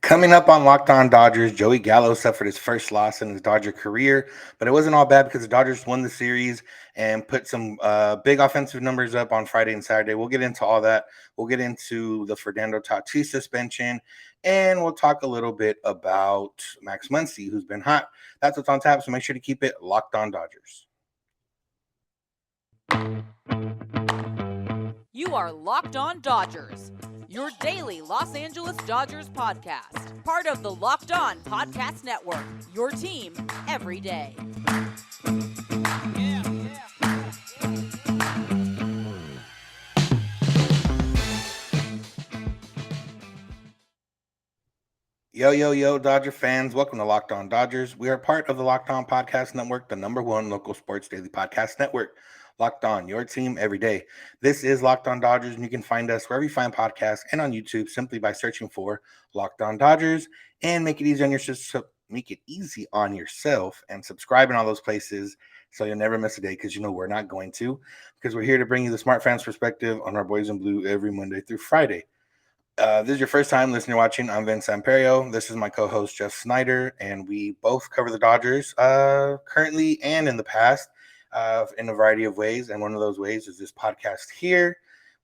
Coming up on Locked On Dodgers, Joey Gallo suffered his first loss in his Dodger career, but it wasn't all bad because the Dodgers won the series and put some big offensive numbers up on Friday and Saturday. We'll get into all that. We'll get into the Fernando Tatis suspension, and we'll talk a little bit about Max Muncy, who's been hot. That's what's on tap, so make sure to keep it Locked On Dodgers. You are Locked On Dodgers, your daily Los Angeles Dodgers podcast. Part of the Locked On Podcast Network, your team every day. Yo, Dodger fans. Welcome to Locked On Dodgers. We are part of the Locked On Podcast Network, the number one local sports daily podcast network. Locked On, your team every day. This is Locked On Dodgers, and you can find us wherever you find podcasts and on YouTube simply by searching for Locked On Dodgers and make it easy on yourself and subscribe in all those places so you'll never miss a day because you know we're not going to, because we're here to bring you the smart fans perspective on our boys in blue every Monday through Friday. This is your first time listening or watching. I'm Samperio. This is my co-host, Jeff Snider, and we both cover the Dodgers currently and in the past in a variety of ways. And one of those ways is this podcast here.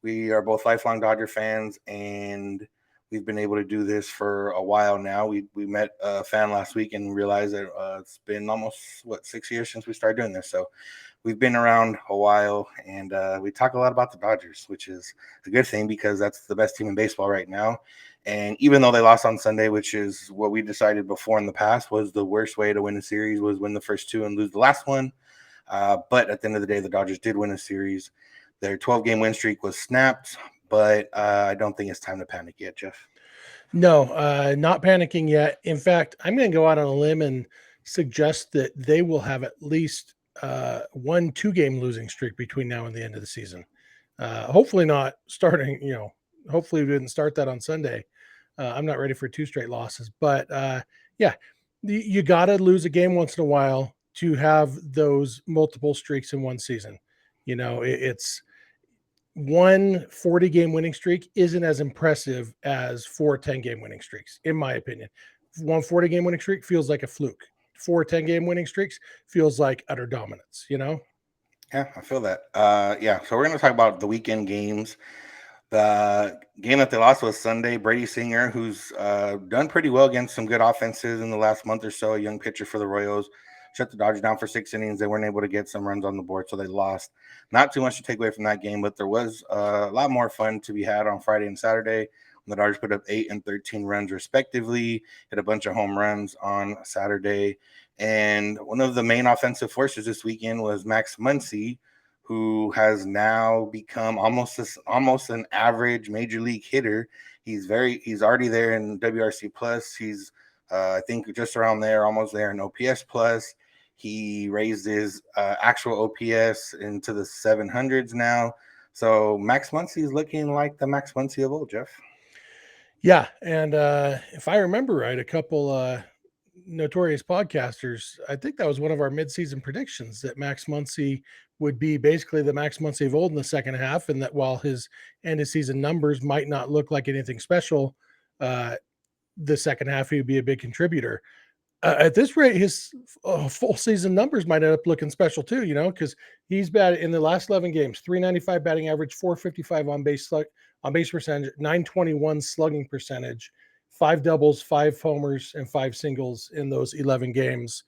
We are both lifelong Dodger fans, and we've been able to do this for a while now. We met a fan last week and realized that it's been almost, 6 years since we started doing this. So we've been around a while, and we talk a lot about the Dodgers, which is a good thing because that's the best team in baseball right now. And even though they lost on Sunday, which is what we decided before in the past was the worst way to win a series, was win the first two and lose the last one. But at the end of the day, the Dodgers did win a series. Their 12-game win streak was snapped, but I don't think it's time to panic yet, Jeff. No, not panicking yet. In fact, I'm going to go out on a limb and suggest that they will have at least 1 2-game losing streak between now and the end of the season. Hopefully not starting, hopefully we didn't start that on Sunday. I'm not ready for 2 straight losses, but yeah, you got to lose a game once in a while to have those multiple streaks in one season. It's 1 40-game winning streak isn't as impressive as 4 10-game winning streaks, in my opinion. 1 40-game winning streak feels like a fluke. 4 10-game winning streaks feels like utter dominance, Yeah, I feel that. So we're going to talk about the weekend games. The game that they lost was Sunday. Brady Singer, who's done pretty well against some good offenses in the last month or so, a young pitcher for the Royals, shut the Dodgers down for 6 innings. They weren't able to get some runs on the board, so they lost. Not too much to take away from that game, but there was a lot more fun to be had on Friday and Saturday. The Dodgers put up 8 and 13 runs respectively, hit a bunch of home runs on Saturday. And one of the main offensive forces this weekend was Max Muncy, who has now become almost an average major league hitter. He's already there in WRC plus. He's I think just around there, almost there in OPS plus. He raised his actual OPS into the 700s now. So Max Muncy is looking like the Max Muncy of old, Jeff. Yeah, and if I remember right, a couple notorious podcasters, I think that was one of our midseason predictions that Max Muncy would be basically the Max Muncy of old in the second half, and that while his end of season numbers might not look like anything special, the second half he would be a big contributor. At this rate, his full season numbers might end up looking special too, because he's batted in the last 11 games, 395 batting average, 455 on base percentage, 921 slugging percentage, 5 doubles, 5 homers, and 5 singles in those 11 games,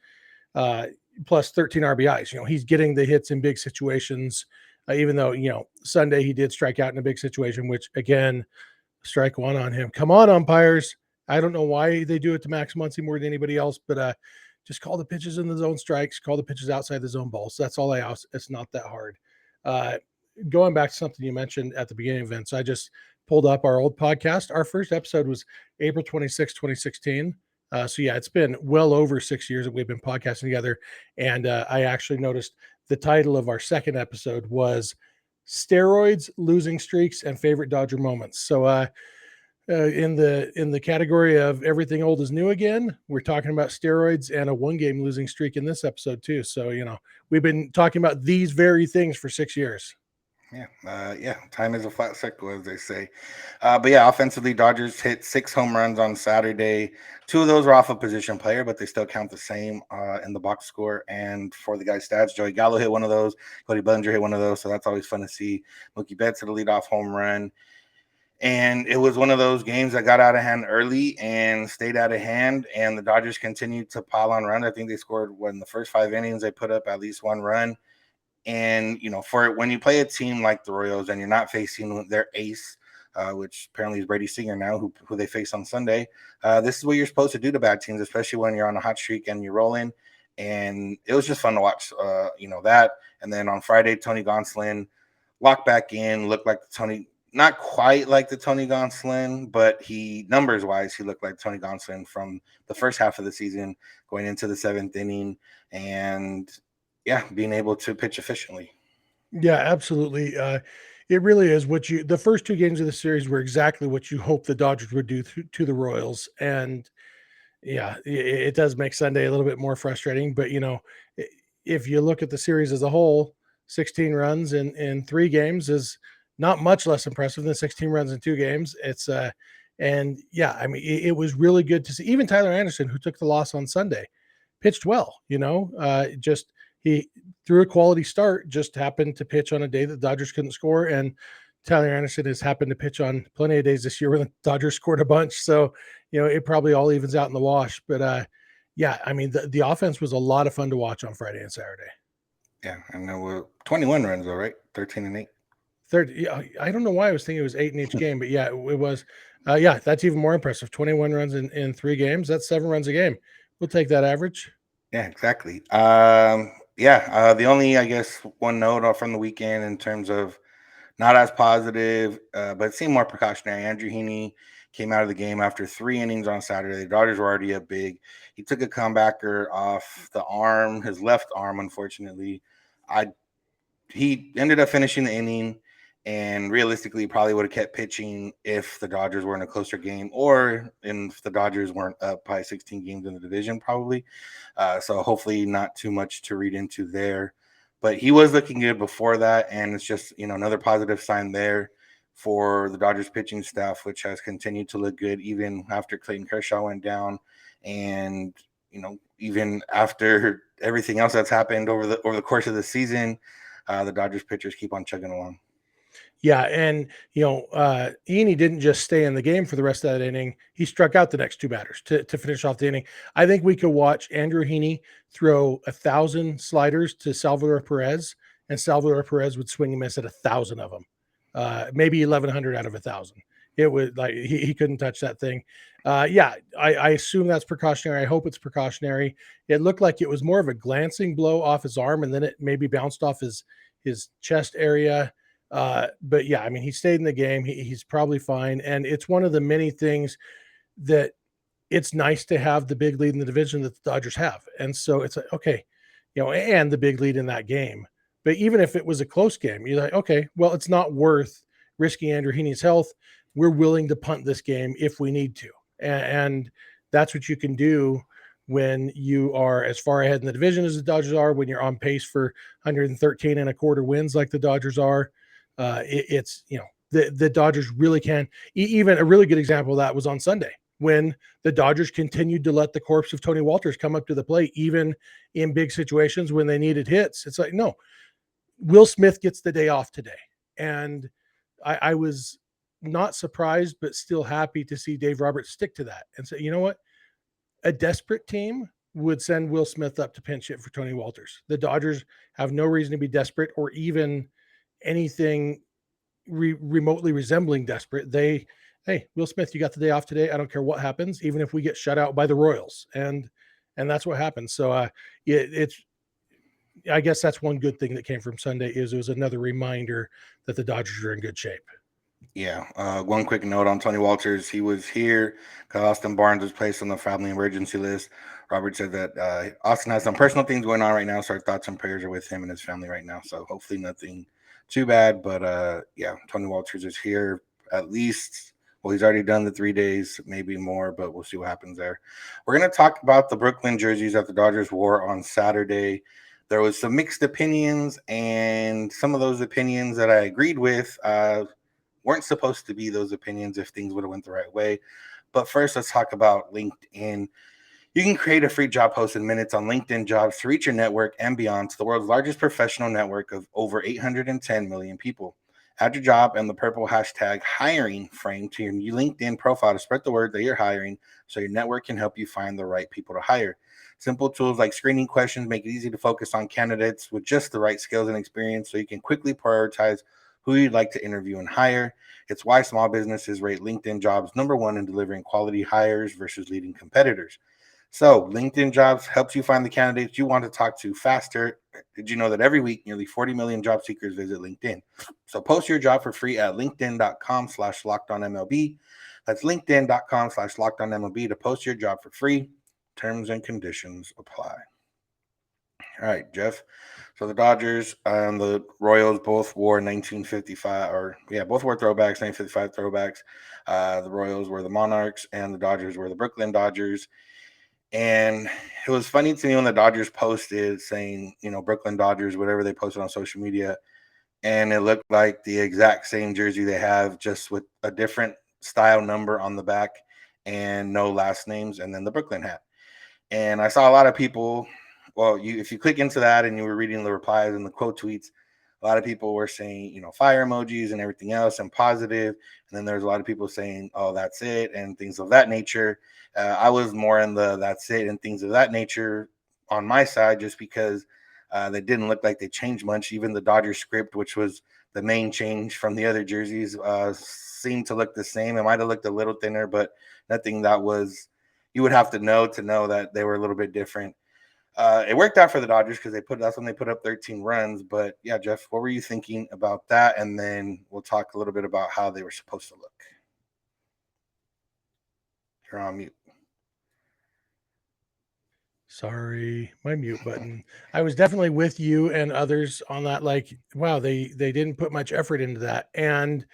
plus 13 RBIs. He's getting the hits in big situations, even though, Sunday he did strike out in a big situation, which again, strike 1 on him. Come on, umpires. I don't know why they do it to Max Muncy more than anybody else, but just call the pitches in the zone strikes, call the pitches outside the zone balls. That's all I ask. It's not that hard. Going back to something you mentioned at the beginning, Vince, I just pulled up our old podcast. Our first episode was April 26, 2016. So yeah, it's been well over 6 years that we've been podcasting together. And I actually noticed the title of our second episode was Steroids, Losing Streaks, and Favorite Dodger Moments. So in the category of everything old is new again, we're talking about steroids and a 1-game losing streak in this episode too. So, we've been talking about these very things for 6 years. Yeah. Time is a flat circle, as they say. But yeah, offensively, Dodgers hit 6 home runs on Saturday. Two of those were off a position player, but they still count the same in the box score. And for the guy's stats, Joey Gallo hit one of those, Cody Bellinger hit one of those, so that's always fun to see. Mookie Betts hit a leadoff home run. And it was one of those games that got out of hand early and stayed out of hand. And the Dodgers continued to pile on runs. I think they scored in the first 5 innings, they put up at least one run. And for when you play a team like the Royals and you're not facing their ace, which apparently is Brady Singer now, who they face on Sunday, this is what you're supposed to do to bad teams, especially when you're on a hot streak and you're rolling. And it was just fun to watch, that. And then on Friday, Tony Gonsolin locked back in, looked like not quite like the Tony Gonsolin, but numbers wise, he looked like Tony Gonsolin from the first half of the season going into the 7th inning. And yeah, being able to pitch efficiently. Yeah, absolutely. It really is the first two games of the series were exactly what you hope the Dodgers would do to the Royals. And yeah, it does make Sunday a little bit more frustrating. But, if you look at the series as a whole, 16 runs in 3 games is not much less impressive than 16 runs in 2 games. And yeah, I mean, it was really good to see. Even Tyler Anderson, who took the loss on Sunday, pitched well, just he threw a quality start, just happened to pitch on a day that the Dodgers couldn't score. And Tyler Anderson has happened to pitch on plenty of days this year when the Dodgers scored a bunch. So, it probably all evens out in the wash. But yeah, I mean, the offense was a lot of fun to watch on Friday and Saturday. Yeah, and there were 21 runs, though, right? 13 and 8. Yeah, I don't know why I was thinking it was 8 in each game, but yeah, it was. Yeah, that's even more impressive. 21 runs in 3 games. That's 7 runs a game. We'll take that average. Yeah, exactly. The only, I guess, one note from the weekend in terms of not as positive, but it seemed more precautionary. Andrew Heaney came out of the game after 3 innings on Saturday. The Dodgers were already up big. He took a comebacker off the arm, his left arm, unfortunately. He ended up finishing the inning, and realistically probably would have kept pitching if the Dodgers were in a closer game, or if the Dodgers weren't up by 16 games in the division, probably. So hopefully not too much to read into there. But he was looking good before that, and it's just another positive sign there for the Dodgers pitching staff, which has continued to look good even after Clayton Kershaw went down, and even after everything else that's happened over the course of the season. The Dodgers pitchers keep on chugging along. Yeah, and Heaney didn't just stay in the game for the rest of that inning. He struck out the next 2 batters to finish off the inning. I think we could watch Andrew Heaney throw 1,000 sliders to Salvador Perez, and Salvador Perez would swing and miss at 1,000 of them, maybe 1,100 out of 1,000. It would he couldn't touch that thing. Yeah, I assume that's precautionary. I hope it's precautionary. It looked like it was more of a glancing blow off his arm, and then it maybe bounced off his chest area. But yeah, I mean, he stayed in the game. He's probably fine. And it's one of the many things that it's nice to have the big lead in the division that the Dodgers have. And so it's like, okay, and the big lead in that game. But even if it was a close game, you're like, okay, well, it's not worth risking Andrew Heaney's health. We're willing to punt this game if we need to. And that's what you can do when you are as far ahead in the division as the Dodgers are, when you're on pace for 113 and a quarter wins like the Dodgers are. The Dodgers really can. Even a really good example of that was on Sunday when the Dodgers continued to let the corpse of Tony Walters come up to the plate, even in big situations when they needed hits. It's like, no, Will Smith gets the day off today. And I was not surprised, but still happy to see Dave Roberts stick to that and say, you know what? A desperate team would send Will Smith up to pinch hit for Tony Walters. The Dodgers have no reason to be desperate or even anything remotely resembling desperate. Hey, Will Smith, you got the day off today. I don't care what happens, even if we get shut out by the Royals. And that's what happens. So I guess that's one good thing that came from Sunday is it was another reminder that the Dodgers are in good shape. Yeah. One quick note on Tony Walters. He was here because Austin Barnes was placed on the family emergency list. Robert said that Austin has some personal things going on right now, so our thoughts and prayers are with him and his family right now. So hopefully nothing too bad. But yeah, Tony Walters is here at least. Well, he's already done the 3 days, maybe more, but we'll see what happens there. We're going to talk about the Brooklyn jerseys that the Dodgers wore on Saturday. there was some mixed opinions, and some of those opinions that I agreed with weren't supposed to be those opinions if things would have went the right way. But first, let's talk about LinkedIn. You can create a free job post in minutes on LinkedIn Jobs to reach your network and beyond to the world's largest professional network of over 810 million people. Add your job and the purple hashtag hiring frame to your new LinkedIn profile to spread the word that you're hiring so your network can help you find the right people to hire. Simple tools like screening questions make it easy to focus on candidates with just the right skills and experience so you can quickly prioritize who you'd like to interview and hire. It's why small businesses rate LinkedIn Jobs #1 in delivering quality hires versus leading competitors. So, LinkedIn Jobs helps you find the candidates you want to talk to faster. Did you know that every week nearly 40 million job seekers visit LinkedIn? So, post your job for free at linkedin.com/lockedonmlb. That's linkedin.com/lockedonmlb to post your job for free. Terms and conditions apply. All right, Jeff. So the Dodgers and the Royals both wore 1955, both wore throwbacks, 1955 throwbacks. The Royals were the Monarchs, and the Dodgers were the Brooklyn Dodgers. And it was funny to me when the Dodgers posted saying, Brooklyn Dodgers, whatever they posted on social media, and it looked like the exact same jersey they have, just with a different style number on the back and no last names, and then the Brooklyn hat. And I saw a lot of people. Well, if you click into that and you were reading the replies and the quote tweets, a lot of people were saying, fire emojis and everything else and positive. And then there's a lot of people saying, oh, that's it, and things of that nature. I was more in the that's it and things of that nature on my side, just because they didn't look like they changed much. Even the Dodgers script, which was the main change from the other jerseys, seemed to look the same. It might have looked a little thinner, but nothing that was you would have to know that they were a little bit different. It worked out for the Dodgers because that's when they put up 13 runs. But yeah, Jeff, what were you thinking about that? And then we'll talk a little bit about how they were supposed to look. You're on mute. Sorry, my mute button. I was definitely with you and others on that. Like, wow, they didn't put much effort into that. And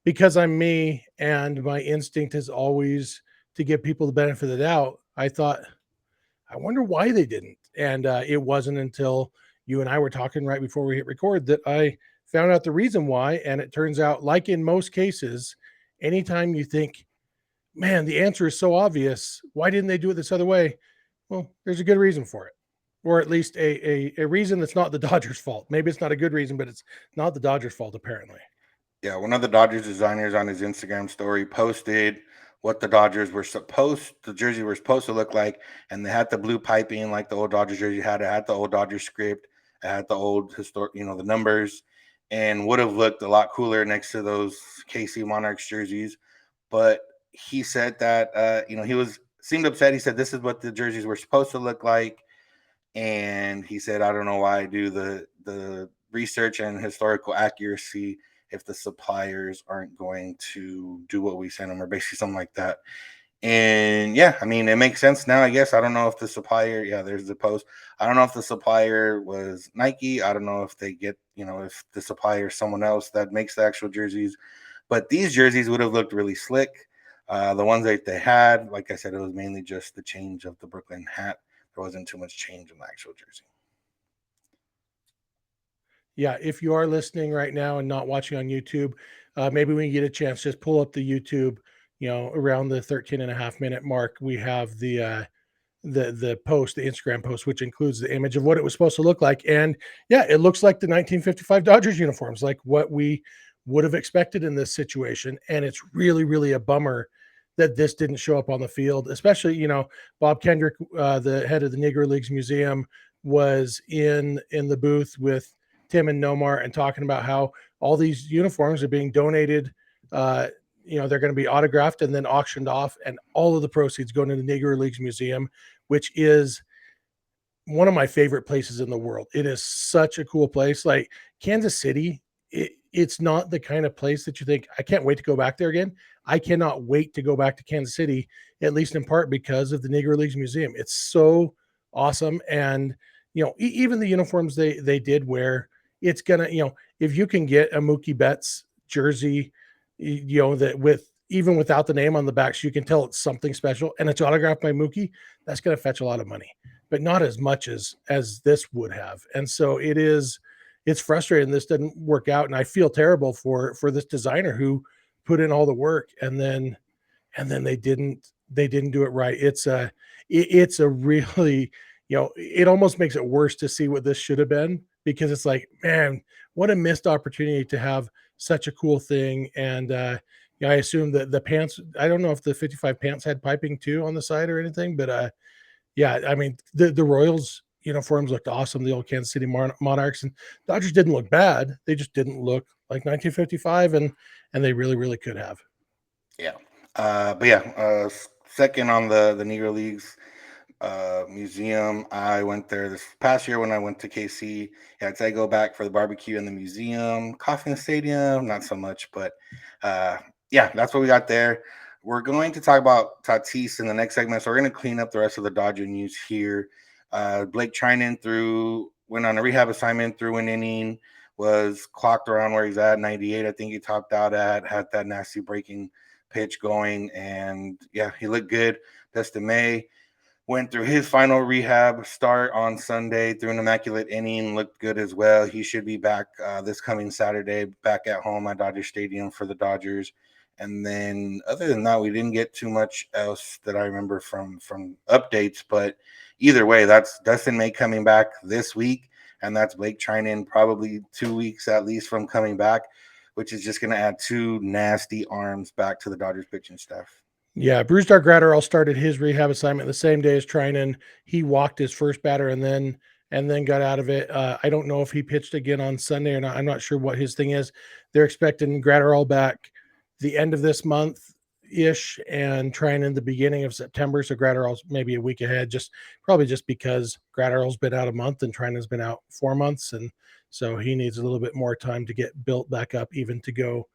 because I'm me and my instinct is always to give people the benefit of the doubt, I thought, I wonder why they didn't. And it wasn't until you and I were talking right before we hit record that I found out the reason why. And it turns out, like in most cases, anytime you think, man, the answer is so obvious, why didn't they do it this other way? Well, there's a good reason for it, or at least a reason that's not the Dodgers' fault. Maybe it's not a good reason, but it's not the Dodgers' fault, apparently. Yeah, one of the Dodgers designers on his Instagram story posted what the jersey were supposed to look like, and they had the blue piping like the old Dodgers jersey had. It had the old Dodgers script, it had the old historic, the numbers, and would have looked a lot cooler next to those KC Monarchs jerseys. But he said that seemed upset. He said this is what the jerseys were supposed to look like, and he said, I don't know why I do the research and historical accuracy if the suppliers aren't going to do what we send them, or basically something like that. And yeah, I mean, it makes sense now, I guess. I don't know if the supplier, there's the post. I don't know if the supplier was Nike. I don't know if they get, if the supplier is someone else that makes the actual jerseys. But these jerseys would have looked really slick. The ones that they had, like I said, it was mainly just the change of the Brooklyn hat. There wasn't too much change in the actual jersey. Yeah, if you are listening right now and not watching on YouTube, maybe when you get a chance, just pull up the YouTube, around the 13.5 minute mark. We have the post, the Instagram post, which includes the image of what it was supposed to look like. And yeah, it looks like the 1955 Dodgers uniforms, like what we would have expected in this situation. And it's really, really a bummer that this didn't show up on the field, especially, Bob Kendrick, the head of the Negro Leagues Museum, was in the booth with Tim and Nomar and talking about how all these uniforms are being donated. They're going to be autographed and then auctioned off, and all of the proceeds going to the Negro Leagues Museum, which is one of my favorite places in the world. It is such a cool place. Like Kansas City, it's not the kind of place that you think, I can't wait to go back there again. I cannot wait to go back to Kansas City, at least in part because of the Negro Leagues Museum. It's so awesome. And, even the uniforms they did wear, it's gonna, if you can get a Mookie Betts jersey, that even without the name on the back, so you can tell it's something special and it's autographed by Mookie, that's going to fetch a lot of money. but not as much as this would have. And so it's frustrating this didn't work out. And I feel terrible for this designer who put in all the work and then they didn't do it right. It's a really, it almost makes it worse to see what this should have been, because it's like, man, what a missed opportunity to have such a cool thing. And I assume that the pants, I don't know if the 55 pants had piping too on the side or anything, but yeah, I mean, the Royals uniforms looked awesome. The old Kansas City Monarchs, and Dodgers didn't look bad. They just didn't look like 1955, and they really, really could have. Yeah. But yeah, second on the Negro Leagues museum. I went there this past year when I went to KC. Yeah, I'd say go back for the barbecue in the museum, coffee in the stadium, not so much, but yeah, that's what we got there. We're going to talk about Tatis in the next segment, so we're going to clean up the rest of the Dodger news here. Blake Treinen went on a rehab assignment, through an inning, was clocked around where he's at, 98. I think he topped out at, had that nasty breaking pitch going, and yeah, he looked good. Dustin May went through his final rehab start on Sunday, through an immaculate inning, looked good as well. He should be back this coming Saturday, back at home at Dodger Stadium for the Dodgers. And then other than that, we didn't get too much else that I remember from updates. But either way, that's Dustin May coming back this week, and that's Blake Treinen probably 2 weeks at least from coming back, which is just going to add two nasty arms back to the Dodgers pitching staff. Yeah, Brusdar Graterol started his rehab assignment the same day as Treinen. He walked his first batter and then got out of it. I don't know if he pitched again on Sunday or not. I'm not sure what his thing is. They're expecting Graterol back the end of this month ish, and Treinen the beginning of September. So Graterol's maybe a week ahead, probably just because Graterol's been out a month and Treinen's been out 4 months, and so he needs a little bit more time to get built back up, even to go,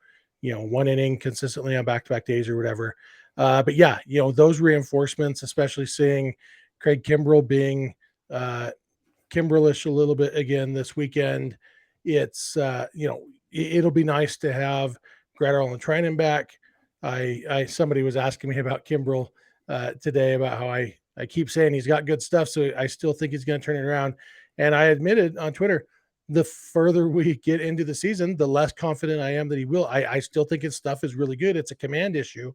one inning consistently on back-to-back days or whatever. But yeah, those reinforcements, especially seeing Craig Kimbrell being Kimbrellish a little bit again this weekend, it's it'll be nice to have Graterol and Treinen back. Somebody was asking me about Kimbrell today, about how I keep saying he's got good stuff, so I still think he's going to turn it around. And I admitted on Twitter, the further we get into the season, the less confident I am that he will. I still think his stuff is really good. It's a command issue,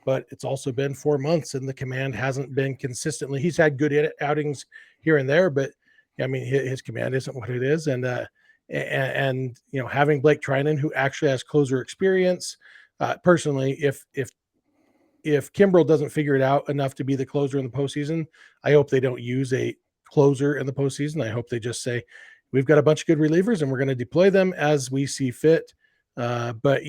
but it's also been 4 months and the command hasn't been consistently. He's had good outings here and there, but I mean, his command isn't what it is. And having Blake Treinen, who actually has closer experience, personally, if Kimbrell doesn't figure it out enough to be the closer in the postseason, I hope they don't use a closer in the postseason. I hope they just say, we've got a bunch of good relievers and we're going to deploy them as we see fit. But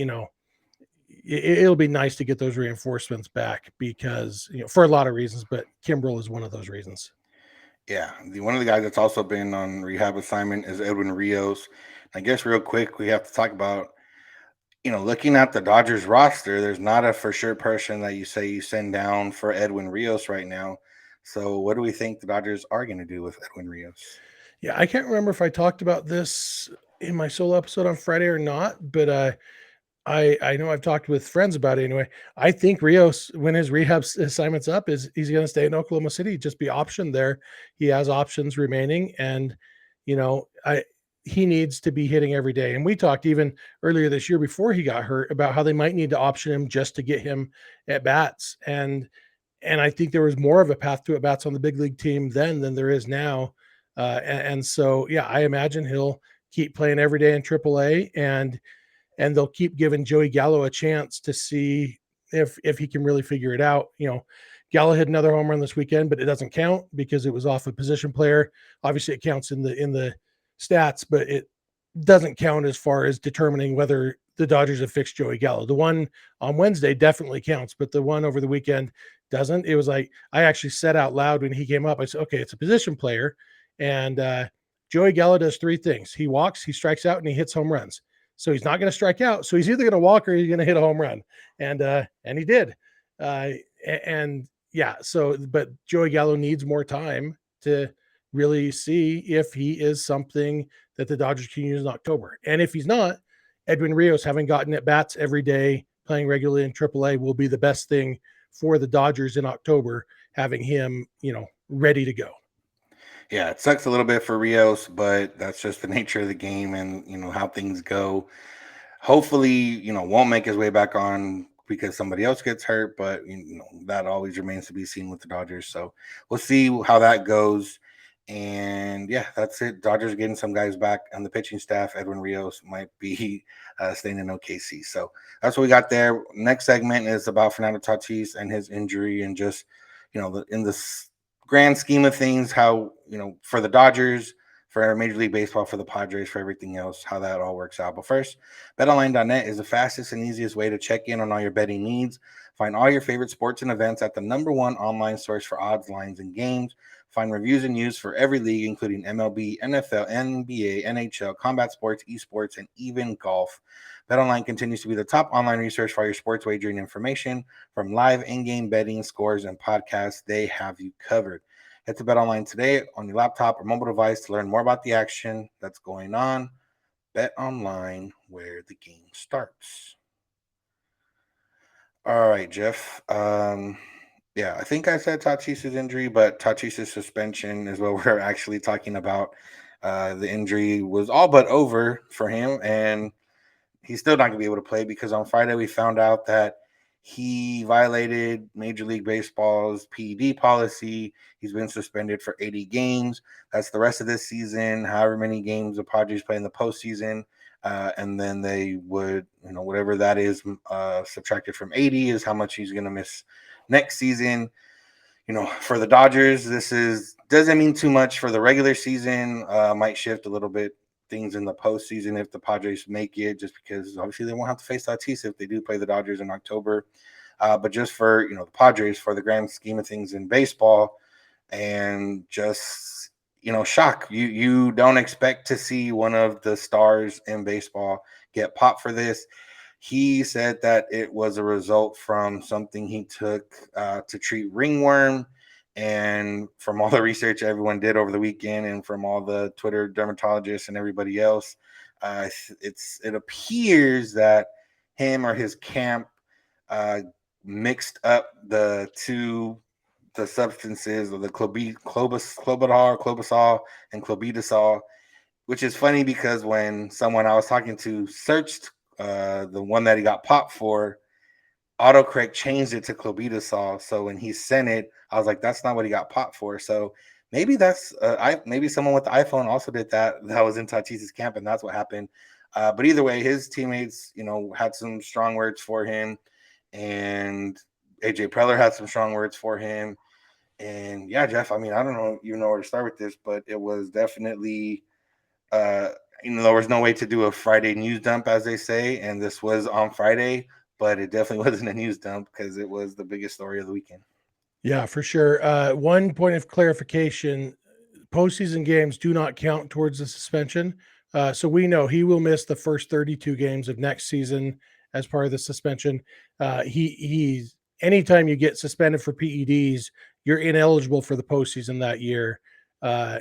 it'll be nice to get those reinforcements back, because for a lot of reasons, but Kimbrell is one of those reasons. Yeah, one of the guys that's also been on rehab assignment is Edwin Rios. I guess real quick, we have to talk about, looking at the Dodgers roster, there's not a for sure person that you say you send down for Edwin Rios right now. So what do we think the Dodgers are going to do with Edwin Rios? Yeah, I can't remember if I talked about this in my solo episode on Friday or not, but I know I've talked with friends about it anyway. I think Rios, when his rehab assignment's up, he's going to stay in Oklahoma City, just be optioned there. He has options remaining, and he needs to be hitting every day. And we talked even earlier this year before he got hurt about how they might need to option him just to get him at bats. And I think there was more of a path to at bats on the big league team then than there is now. And so, yeah, I imagine he'll keep playing every day in AAA, and they'll keep giving Joey Gallo a chance to see if he can really figure it out. Gallo hit another home run this weekend, but it doesn't count because it was off a position player. Obviously it counts in the stats, but it doesn't count as far as determining whether the Dodgers have fixed Joey Gallo. The one on Wednesday definitely counts, but the one over the weekend doesn't. It was like, I actually said out loud when he came up, I said, okay, it's a position player. And Joey Gallo does three things. He walks, he strikes out, and he hits home runs. So he's not going to strike out. So he's either going to walk or he's going to hit a home run. And he did. But Joey Gallo needs more time to really see if he is something that the Dodgers can use in October. And if he's not, Edwin Rios, having gotten at bats every day, playing regularly in AAA, will be the best thing for the Dodgers in October, having him, ready to go. Yeah, it sucks a little bit for Rios, but that's just the nature of the game and how things go. Hopefully, won't make his way back on because somebody else gets hurt, but that always remains to be seen with the Dodgers. So we'll see how that goes. And yeah, that's it. Dodgers getting some guys back on the pitching staff. Edwin Rios might be staying in OKC. So that's what we got there. Next segment is about Fernando Tatis and his injury and just, in the grand scheme of things, how, for the Dodgers, for Major League Baseball, for the Padres, for everything else, how that all works out. But first, BetOnline.net is the fastest and easiest way to check in on all your betting needs. Find all your favorite sports and events at the #1 online source for odds, lines, and games. Find reviews and news for every league, including MLB, NFL, NBA, NHL, combat sports, esports, and even golf. BetOnline continues to be the top online resource for all your sports wagering information. From live in-game betting, scores, and podcasts, they have you covered. Head to BetOnline today on your laptop or mobile device to learn more about the action that's going on. BetOnline, where the game starts. All right, Jeff. Yeah, I think I said Tatis's injury, but Tatis's suspension is what we're actually talking about. The injury was all but over for him, and he's still not going to be able to play because on Friday we found out that he violated Major League Baseball's PED policy. He's been suspended for 80 games. That's the rest of this season, however many games the Padres play in the postseason. And then they would, whatever that is, subtracted from 80 is how much he's going to miss next season. For the Dodgers, doesn't mean too much for the regular season. Might shift a little bit things in the postseason if the Padres make it, just because obviously they won't have to face Tatis if they do play the Dodgers in October. But just for the Padres, for the grand scheme of things in baseball, and just shock. You don't expect to see one of the stars in baseball get popped for this. He said that it was a result from something he took to treat ringworm. And from all the research everyone did over the weekend and from all the Twitter dermatologists and everybody else, it appears that him or his camp mixed up the substances of the clobidol, and clobetasol, which is funny because when someone I was talking to searched the one that he got popped for, autocorrect changed it to clobetasol. So when he sent it, I was like, that's not what he got popped for. So maybe that's maybe someone with the iPhone also did that. That was in Tatis's camp, and that's what happened. But either way, his teammates, had some strong words for him, and AJ Preller had some strong words for him. And yeah, Jeff, I mean, I don't know even know where to start with this, but it was definitely there was no way to do a Friday news dump, as they say, and this was on Friday, but it definitely wasn't a news dump because it was the biggest story of the weekend. Yeah, for sure. One point of clarification: postseason games do not count towards the suspension. So we know he will miss the first 32 games of next season as part of the suspension. He's anytime you get suspended for PEDs, you're ineligible for the postseason that year.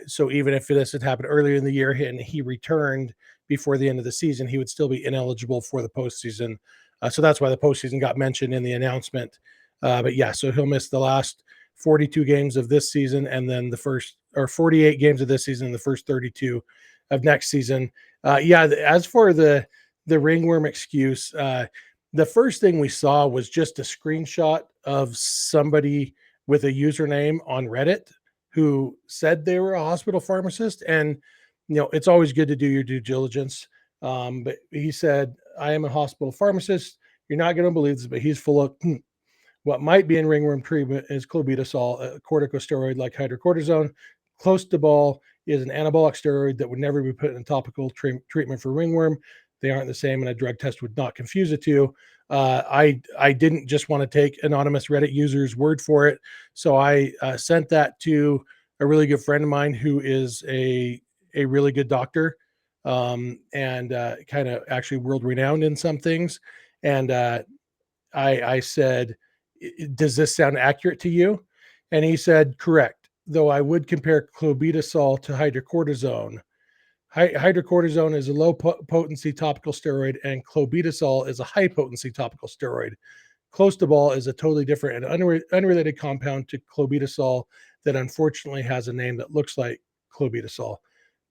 So even if this had happened earlier in the year and he returned before the end of the season, he would still be ineligible for the postseason. So that's why the postseason got mentioned in the announcement. But yeah, so he'll miss the last 42 games of this season and then the first or 48 games of this season and the first 32 of next season. As for the ringworm excuse, the first thing we saw was just a screenshot of somebody with a username on Reddit who said they were a hospital pharmacist. And, it's always good to do your due diligence. But he said, I am a hospital pharmacist. You're not going to believe this, but he's full of what might be in ringworm treatment is clobetasol, a corticosteroid like hydrocortisone. Clostebol is an anabolic steroid that would never be put in topical treatment for ringworm. They aren't the same, and a drug test would not confuse the two. I didn't just want to take anonymous Reddit user's word for it, so I sent that to a really good friend of mine who is a really good doctor, and kind of actually world renowned in some things. And I said, does this sound accurate to you? And he said, correct. Though I would compare clobetasol to hydrocortisone. Hydrocortisone is a low potency topical steroid, and clobetasol is a high potency topical steroid. Clostebol is a totally different and unrelated compound to clobetasol that unfortunately has a name that looks like clobetasol.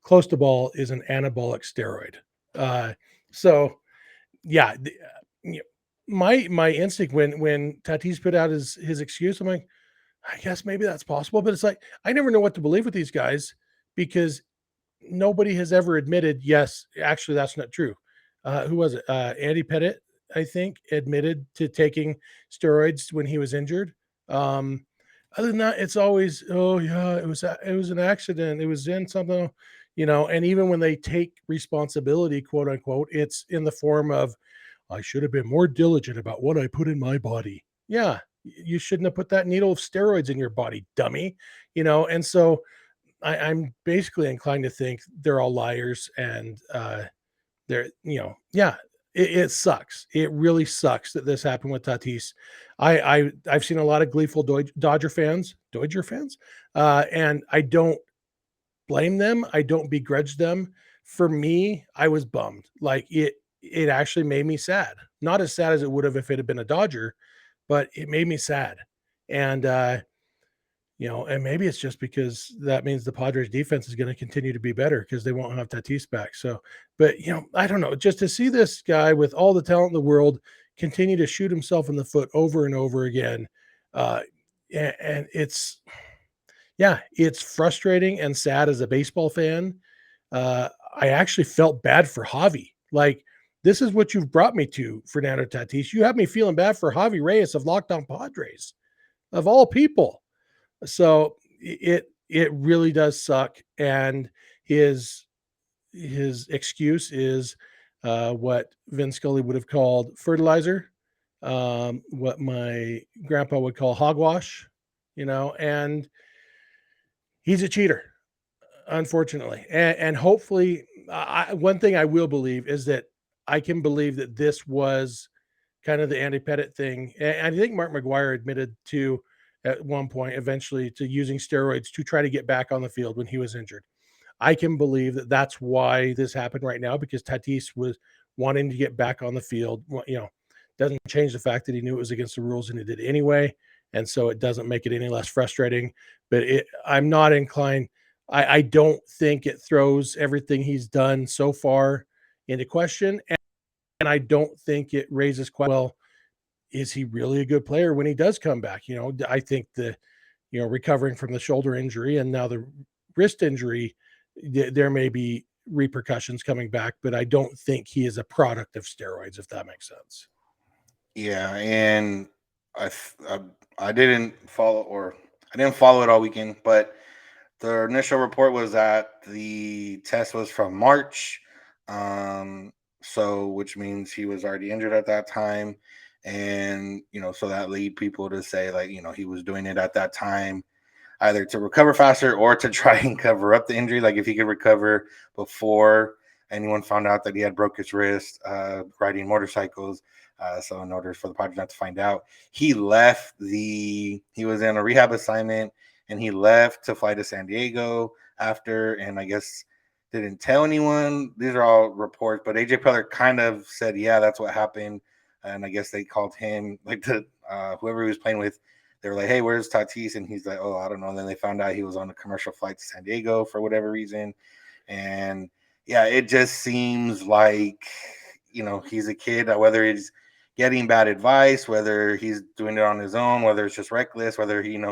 Clostebol is an anabolic steroid. So yeah, my instinct when Tatis put out his excuse, I'm like, I guess maybe that's possible, but it's like I never know what to believe with these guys because nobody has ever admitted, yes, actually, that's not true. Who was it? Andy Pettit, I think, admitted to taking steroids when he was injured. Um, Other than that, it's always, oh yeah, it was an accident. It was in something, and even when they take responsibility, quote unquote, it's in the form of, I should have been more diligent about what I put in my body. Yeah, you shouldn't have put that needle of steroids in your body, dummy. And so I'm basically inclined to think they're all liars and they're, yeah, it sucks. It really sucks that this happened with Tatis. I've seen a lot of gleeful Dodger fans, and I don't blame them. I don't begrudge them. For me, I was bummed. Like it actually made me sad. Not as sad as it would have if it had been a Dodger, but it made me sad. And and maybe it's just because that means the Padres defense is going to continue to be better because they won't have Tatis back. So, but I don't know, just to see this guy with all the talent in the world continue to shoot himself in the foot over and over again. Uh, and it's frustrating and sad as a baseball fan. I actually felt bad for Javi. Like, this is what you've brought me to, Fernando Tatis. You have me feeling bad for Javi Reyes of Locked On Padres, of all people. So it really does suck. And his excuse is what Vin Scully would have called fertilizer, what my grandpa would call hogwash, and he's a cheater, unfortunately. And hopefully, one thing I will believe is that I can believe that this was kind of the Andy Pettit thing. And I think Mark McGuire admitted to at one point eventually to using steroids to try to get back on the field when he was injured. I can believe that that's why this happened right now, because Tatis was wanting to get back on the field. Doesn't change the fact that he knew it was against the rules and he did anyway. And so it doesn't make it any less frustrating, but I'm not inclined. I don't think it throws everything he's done so far into question. And I don't think it raises quite well, is he really a good player when he does come back? I think recovering from the shoulder injury and now the wrist injury, there may be repercussions coming back, but I don't think he is a product of steroids, if that makes sense. Yeah, and I I, I didn't follow it all weekend, but the initial report was that the test was from March, so which means he was already injured at that time, and so that lead people to say, like, he was doing it at that time either to recover faster or to try and cover up the injury. Like, if he could recover before anyone found out that he had broke his wrist riding motorcycles. So in order for the Padres not to find out, he was in a rehab assignment and he left to fly to San Diego after, and I guess didn't tell anyone. These are all reports, but AJ Preller kind of said, yeah, that's what happened. And I guess they called him, like, whoever he was playing with. They were like, hey, where's Tatis? And he's like, oh, I don't know. And then they found out he was on a commercial flight to San Diego for whatever reason. And yeah, it just seems like, he's a kid, whether he's getting bad advice, whether he's doing it on his own, whether it's just reckless, whether he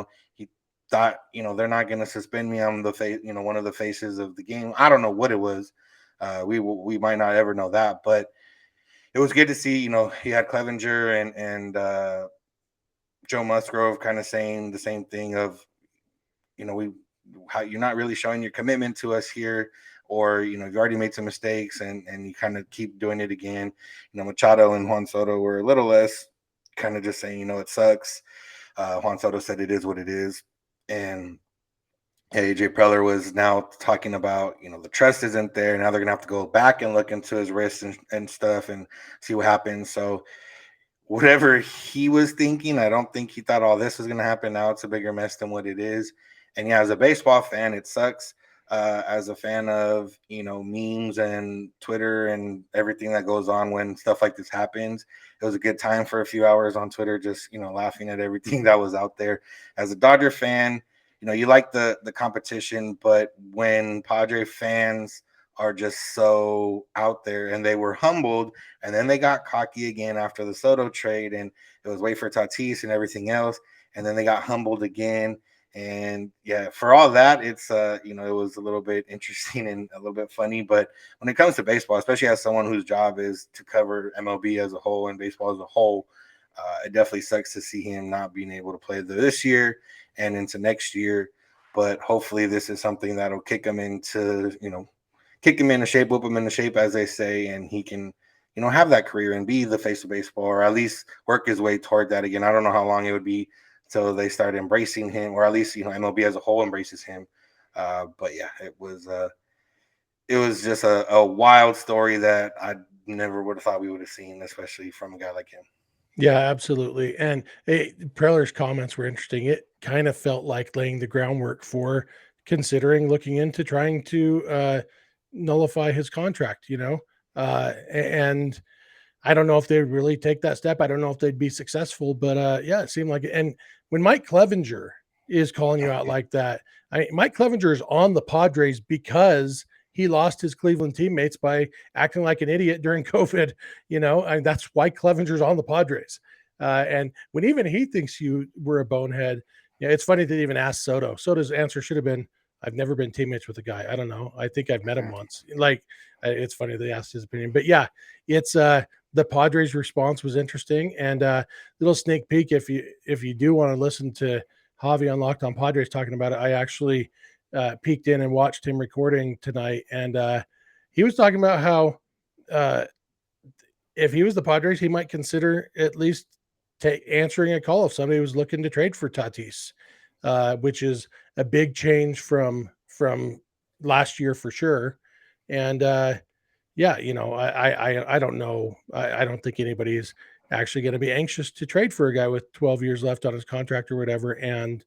thought, they're not going to suspend me. I'm the face, one of the faces of the game. I don't know what it was. We might not ever know that, but it was good to see, he had Clevenger and Joe Musgrove kind of saying the same thing of, how you're not really showing your commitment to us here, or, you've already made some mistakes and you kind of keep doing it again. Machado and Juan Soto were a little less kind of just saying, it sucks. Juan Soto said it is what it is. And AJ Preller was now talking about, the trust isn't there. Now they're going to have to go back and look into his wrist and stuff and see what happens. So whatever he was thinking, I don't think he thought all this was going to happen. Now it's a bigger mess than what it is. And yeah, as a baseball fan, it sucks. As a fan of, memes and Twitter and everything that goes on when stuff like this happens, it was a good time for a few hours on Twitter, just, laughing at everything that was out there. As a Dodger fan, you like the competition, but when Padre fans are just so out there, and they were humbled, and then they got cocky again after the Soto trade, and it was wait for Tatis and everything else, and then they got humbled again. And yeah, for all that, it's it was a little bit interesting and a little bit funny. But when it comes to baseball, especially as someone whose job is to cover MLB as a whole and baseball as a whole, it definitely sucks to see him not being able to play this year and into next year. But hopefully, this is something that'll kick him into shape, whip him into shape, as they say, and he can, have that career and be the face of baseball, or at least work his way toward that again. I don't know how long it would be till they start embracing him, or at least MLB as a whole embraces him. But yeah, it was just a wild story that I never would have thought we would have seen, especially from a guy like him. Yeah, absolutely. And Preller's comments were interesting. It kind of felt like laying the groundwork for considering looking into trying to nullify his contract, and I don't know if they'd really take that step. I don't know if they'd be successful, but yeah, it seemed like it. And when Mike Clevenger is calling you out like that, Mike Clevenger is on the Padres because he lost his Cleveland teammates by acting like an idiot during COVID, and that's why Clevenger's on the Padres. And when even he thinks you were a bonehead, it's funny to even ask Soto. Soto's answer should have been, I've never been teammates with a guy. I don't know. I think I've met him once. It's funny they asked his opinion, but yeah, it's the Padres response was interesting. And little sneak peek, if you do want to listen to Javi on Locked On Padres talking about it, I actually peeked in and watched him recording tonight, and he was talking about how if he was the Padres, he might consider at least answering a call if somebody was looking to trade for Tatis, which is a big change from last year for sure. And yeah, I don't know. I don't think anybody is actually going to be anxious to trade for a guy with 12 years left on his contract or whatever, and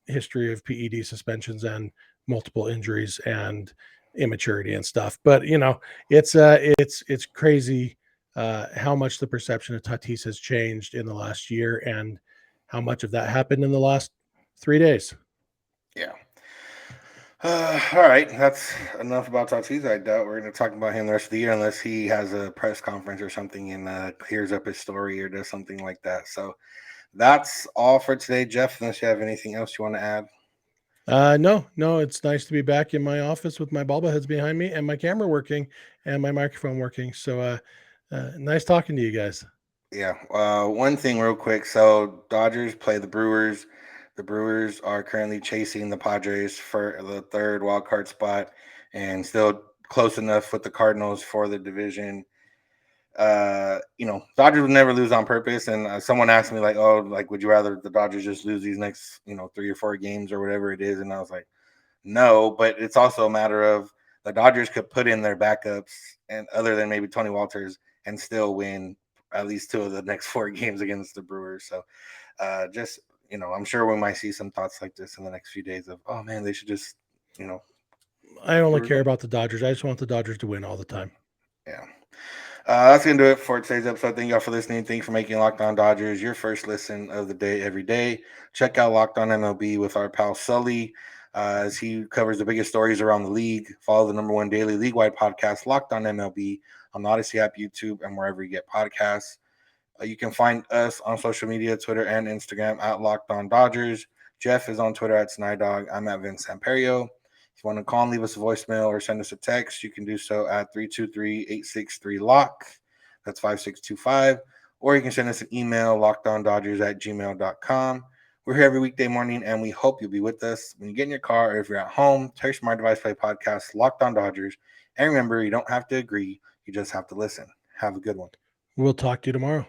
history of PED suspensions and multiple injuries and immaturity and stuff. But it's crazy how much the perception of Tatis has changed in the last year, and how much of that happened in the last 3 days. Yeah. All right, that's enough about Tatis. I doubt we're going to talk about him the rest of the year unless he has a press conference or something and clears up his story or does something like that. So that's all for today, Jeff. Unless you have anything else you want to add. No, it's nice to be back in my office with my bobbleheads behind me and my camera working and my microphone working. So nice talking to you guys. Yeah. One thing real quick. So Dodgers play the Brewers. The Brewers are currently chasing the Padres for the third wild card spot, and still close enough with the Cardinals for the division. Dodgers would never lose on purpose. And someone asked me would you rather the Dodgers just lose these next, 3 or 4 games or whatever it is? And I was like, no, but it's also a matter of the Dodgers could put in their backups, and other than maybe Tony Walters, and still win at least 2 of the next 4 games against the Brewers. So I'm sure we might see some thoughts like this in the next few days of, oh man, they should just, I only care about the Dodgers. I just want the Dodgers to win all the time. Yeah. That's going to do it for today's episode. Thank y'all for listening. Thank you for making Locked On Dodgers your first listen of the day every day. Check out Locked On MLB with our pal Sully as he covers the biggest stories around the league. Follow the #1 daily league-wide podcast, Locked On MLB, on the Odyssey app, YouTube, and wherever you get podcasts. You can find us on social media, Twitter and Instagram at Locked On Dodgers. Jeff is on Twitter at Snider. I'm at Vince Samperio. If you want to call and leave us a voicemail or send us a text, you can do so at 323-863-LOCK. That's 5625. Or you can send us an email, lockedondodgers@gmail.com. We're here every weekday morning, and we hope you'll be with us. When you get in your car or if you're at home, tell your smart device play podcast, Locked On Dodgers. And remember, you don't have to agree. You just have to listen. Have a good one. We'll talk to you tomorrow.